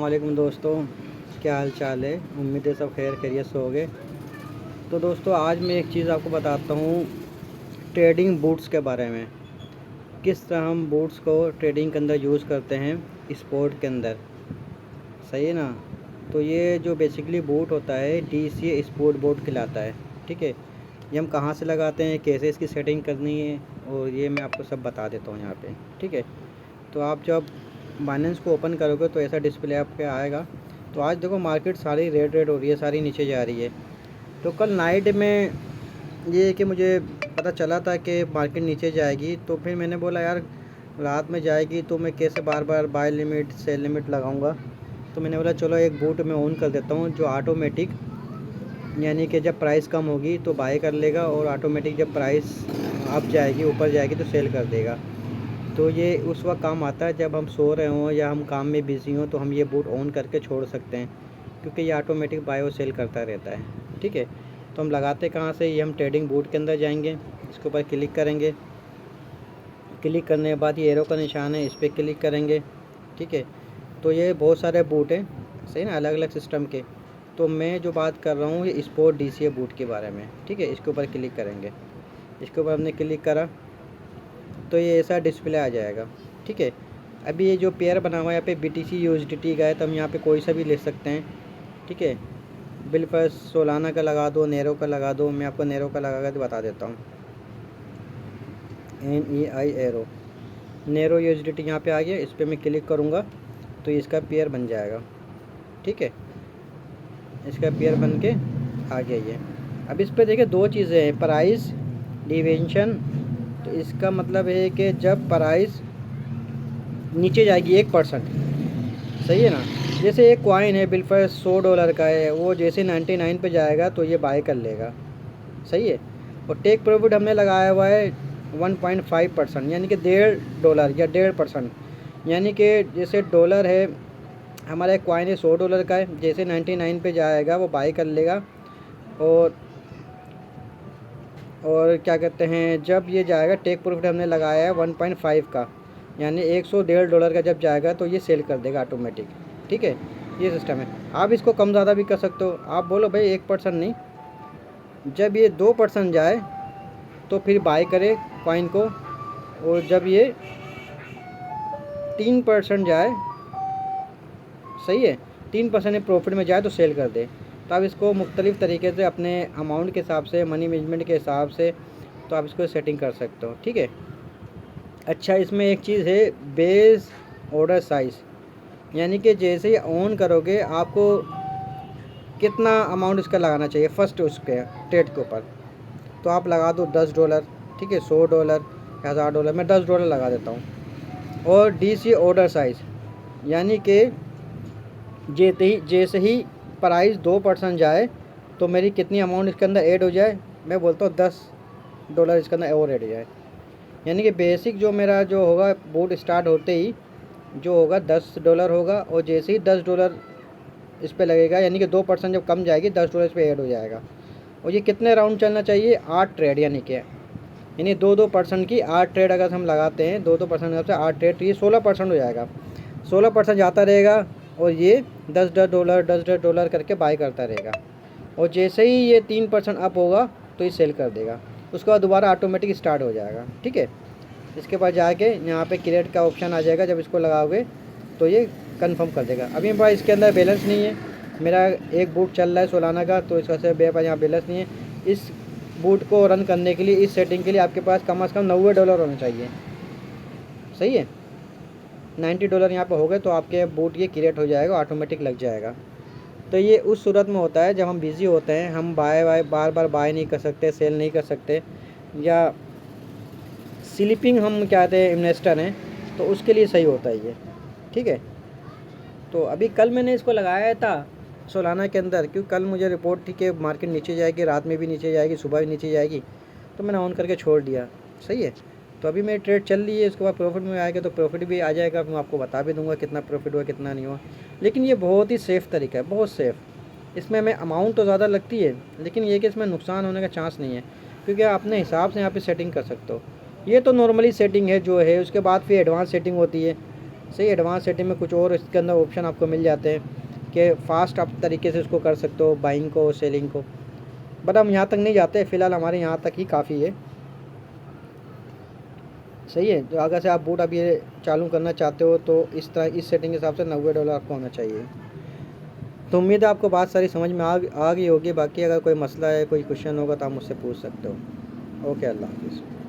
वालेकुम दोस्तों, क्या हाल चाल है। उम्मीद है सब खैर खैरियत से होगे। तो दोस्तों आज मैं एक चीज़ आपको बताता हूँ ट्रेडिंग बूट्स के बारे में। किस तरह हम बूट्स को ट्रेडिंग के अंदर यूज़ करते हैं स्पोर्ट के अंदर, सही है ना। तो ये जो बेसिकली बूट होता है DCA स्पोर्ट बूट कहलाता है। ठीक है, ये हम कहाँ से लगाते हैं, कैसे इसकी सेटिंग करनी है, और ये मैं आपको सब बता देता हूँ यहाँ पे। ठीक है, तो आप जब बाइनेंस को ओपन करोगे तो ऐसा डिस्प्ले आपके आएगा। तो आज देखो मार्केट सारी रेड हो रही है, सारी नीचे जा रही है। तो कल नाइट में ये कि मुझे पता चला था कि मार्केट नीचे जाएगी, तो फिर मैंने बोला यार रात में जाएगी तो मैं कैसे बार बार बाय लिमिट सेल लिमिट लगाऊंगा। तो मैंने बोला चलो एक बूट मैं ऑन कर देता हूँ जो ऑटोमेटिक, यानी कि जब प्राइस कम होगी तो बाय कर लेगा और ऑटोमेटिक जब प्राइस अप जाएगी ऊपर जाएगी तो सेल कर देगा। तो ये उस वक्त काम आता है जब हम सो रहे हों या हम काम में बिज़ी हों, तो हम ये बूट ऑन करके छोड़ सकते हैं, क्योंकि ये ऑटोमेटिक बाय और सेल करता रहता है। ठीक है, तो हम लगाते कहाँ से, ये हम ट्रेडिंग बूट के अंदर जाएंगे, इसके ऊपर क्लिक करेंगे। क्लिक करने के बाद ये एरो का निशान है, इस पर क्लिक करेंगे। ठीक है, तो ये बहुत सारे बूट हैं, सही ना, अलग अलग सिस्टम के। तो मैं जो बात कर रहा हूँ ये स्पोर्ट DCA बूट के बारे में। ठीक है, इसके ऊपर क्लिक करेंगे। इसके ऊपर हमने क्लिक करा तो ये ऐसा डिस्प्ले आ जाएगा। ठीक है, अभी ये जो पेयर बना हुआ है यहाँ पे BTC USDT का है, तो हम यहाँ पे कोई सा भी ले सकते हैं। ठीक है, बिल पर सोलाना का लगा दो, नेरो का लगा दो। मैं आपको नेरो का लगा कर बता देता हूँ, NEI एरो, नेरो USDT यहाँ पे आ गया। इस पर मैं क्लिक करूँगा तो इसका पेयर बन जाएगा। ठीक है, इसका पेयर बन के आ गया ये। अब इस पर देखिए दो चीज़ें हैं, प्राइस डिवेंशन। तो इसका मतलब है कि जब प्राइस नीचे जाएगी 1%, सही है ना। जैसे एक कॉइन है बिल्कुल $100 का है, वो जैसे 99 पे जाएगा तो ये बाय कर लेगा, सही है। और टेक प्रॉफिट हमने लगाया हुआ है 1.5%, यानी कि $1.5 या 1.5%। यानी कि जैसे डॉलर है, हमारा एक कॉइन है $100 का है, जैसे 99 पे जाएगा वो बाय कर लेगा। और क्या कहते हैं, जब ये जाएगा टेक प्रॉफिट हमने लगाया है 1.5 का, यानी 100 $1.5 का जब जाएगा तो ये सेल कर देगा ऑटोमेटिक। ठीक है, ये सिस्टम है। आप इसको कम ज़्यादा भी कर सकते हो। आप बोलो भाई 1% नहीं, जब ये 2% जाए तो फिर बाय करे कॉइन को, और जब ये 3% जाए, सही है, 3% प्रॉफिट में जाए तो सेल कर दे। तो आप इसको मुख्तलिफ़ तरीके से अपने अमाउंट के हिसाब से, मनी मैनेजमेंट के हिसाब से, तो आप इसको सेटिंग कर सकते हो। ठीक है, अच्छा इसमें एक चीज़ है बेस ऑर्डर साइज़, यानी कि जैसे ही ऑन करोगे आपको कितना अमाउंट इसका लगाना चाहिए फ़र्स्ट उसके ट्रेड के ऊपर। तो आप लगा दो $10। ठीक है, $100, $1000, मैं $10 लगा देता हूँ। और DC ऑर्डर साइज़, यानी कि जैसे ही प्राइस 2% जाए तो मेरी कितनी अमाउंट इसके अंदर ऐड हो जाए, मैं बोलता हूँ $10 इसके अंदर और ऐड हो जाए। यानी कि बेसिक जो मेरा जो होगा बूट स्टार्ट होते ही जो होगा $10 होगा, और जैसे ही $10 इस पर लगेगा, यानी कि 2% जब कम जाएगी $10 इस पर ऐड हो जाएगा। और ये कितने राउंड चलना चाहिए, 8 ट्रेड, यानी 2% की 8 ट्रेड अगर हम लगाते हैं, 2% से 8 ट्रेड, तो ये 16% हो जाएगा। 16% जाता रहेगा और ये $10 करके बाय करता रहेगा। और जैसे ही ये 3% अप होगा तो ये सेल कर देगा, उसके बाद दोबारा ऑटोमेटिक स्टार्ट हो जाएगा। ठीक है, इसके बाद जाके यहाँ पे क्रिएट का ऑप्शन आ जाएगा, जब इसको लगाओगे तो ये कंफर्म कर देगा। अभी मेरे पास इसके अंदर बैलेंस नहीं है, मेरा एक बूट चल रहा है सोलाना का, तो इसका से मेरे पास यहाँ बैलेंस नहीं है। इस बूट को रन करने के लिए, इस सेटिंग के लिए आपके पास कम से कम $90 होना चाहिए, सही है। $90 यहाँ पर हो गए तो आपके बूट ये क्रिएट हो जाएगा, ऑटोमेटिक लग जाएगा। तो ये उस सूरत में होता है जब हम बिज़ी होते हैं, हम बार बार बाय नहीं कर सकते, सेल नहीं कर सकते, या स्लीपिंग हम कहते हैं इन्वेस्टर हैं, तो उसके लिए सही होता है ये। ठीक है, तो अभी कल मैंने इसको लगाया था सोलाना के अंदर, क्योंकि कल मुझे रिपोर्ट थी कि मार्केट नीचे जाएगी, रात में भी नीचे जाएगी, सुबह भी नीचे जाएगी, तो मैंने ऑन करके छोड़ दिया, सही है। तो अभी मेरी ट्रेड चल रही है, उसके बाद प्रॉफिट में आएगा तो प्रॉफिट भी आ जाएगा, मैं आपको बता भी दूंगा कितना प्रॉफिट हुआ कितना नहीं हुआ। लेकिन ये बहुत ही सेफ़ तरीका है, बहुत सेफ़। इसमें हमें अमाउंट तो ज़्यादा लगती है, लेकिन ये कि इसमें नुकसान होने का चांस नहीं है, क्योंकि आप अपने हिसाब से यहाँ पे सेटिंग कर सकते हो। ये तो नॉर्मली सेटिंग है जो है, उसके बाद फिर एडवांस सेटिंग होती है। सही। एडवांस सेटिंग में कुछ और इसके अंदर ऑप्शन आपको मिल जाते हैं कि फ़ास्ट आप तरीके से इसको कर सकते हो, बाइंग को, सेलिंग को, बट हम यहाँ तक नहीं जाते, फ़िलहाल हमारे यहाँ तक ही काफ़ी है। सही है। तो अगर से आप बूट अभी ये चालू करना चाहते हो तो इस तरह इस सेटिंग के हिसाब से $90 आपको होना चाहिए। तो उम्मीद है आपको बात सारी समझ में आ गई होगी। बाकी अगर कोई मसला है, कोई क्वेश्चन होगा तो आप मुझसे पूछ सकते हो। ओके, अल्लाह हाफ़िज़।